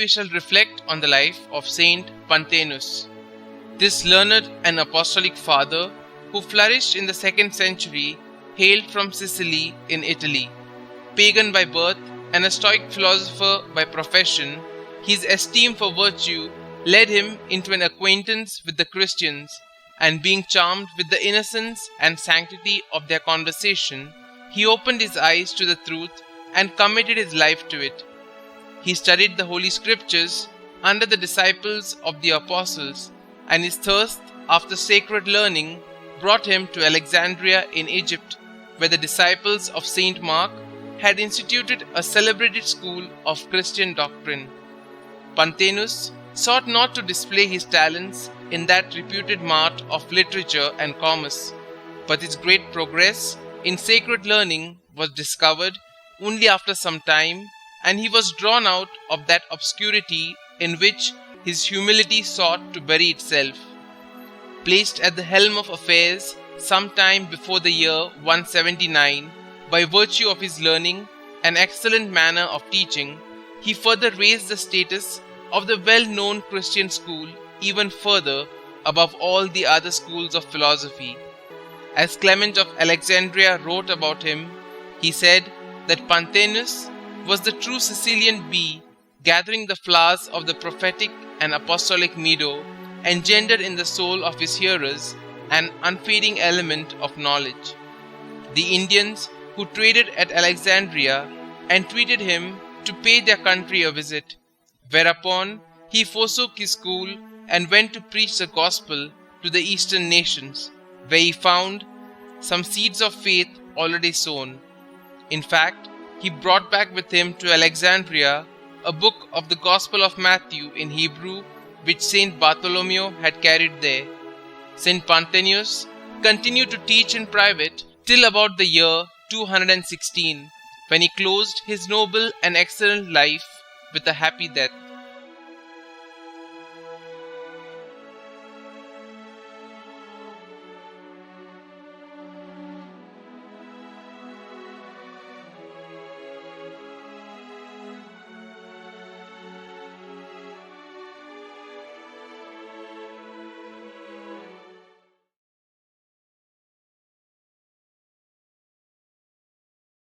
we shall reflect on the life of St Pantaenus. This learned and apostolic father, who flourished in the 2nd century, hailed from Sicily in Italy. Pagan by birth and a Stoic philosopher by profession, his esteem for virtue led him into an acquaintance with the Christians, and being charmed with the innocence and sanctity of their conversation, he opened his eyes to the truth and committed his life to it. He studied the Holy Scriptures under the disciples of the apostles, and his thirst after sacred learning brought him to Alexandria in Egypt, where the disciples of St Mark had instituted a celebrated school of Christian doctrine. Pantaenus sought not to display his talents in that reputed mart of literature and commerce, but his great progress in sacred learning was discovered only after some time, and he was drawn out of that obscurity in which his humility sought to bury itself. Placed at the helm of affairs some time before the year 179, by virtue of his learning and excellent manner of teaching, he further raised the status of the well-known Christian school even further above all the other schools of philosophy. As Clement of Alexandria wrote about him, he said that Pantaenus was the true Sicilian bee, gathering the flowers of the prophetic and apostolic meadow, engendered in the soul of his hearers an unfading element of knowledge. The Indians who traded at Alexandria entreated him to pay their country a visit, whereupon he forsook his school and went to preach the gospel to the eastern nations, where he found some seeds of faith already sown. In fact, he brought back with him to Alexandria a book of the Gospel of Matthew in Hebrew, which Saint Bartholomew had carried there. St Pantaenus continued to teach in private till about the year 216, when he closed his noble and excellent life with a happy death.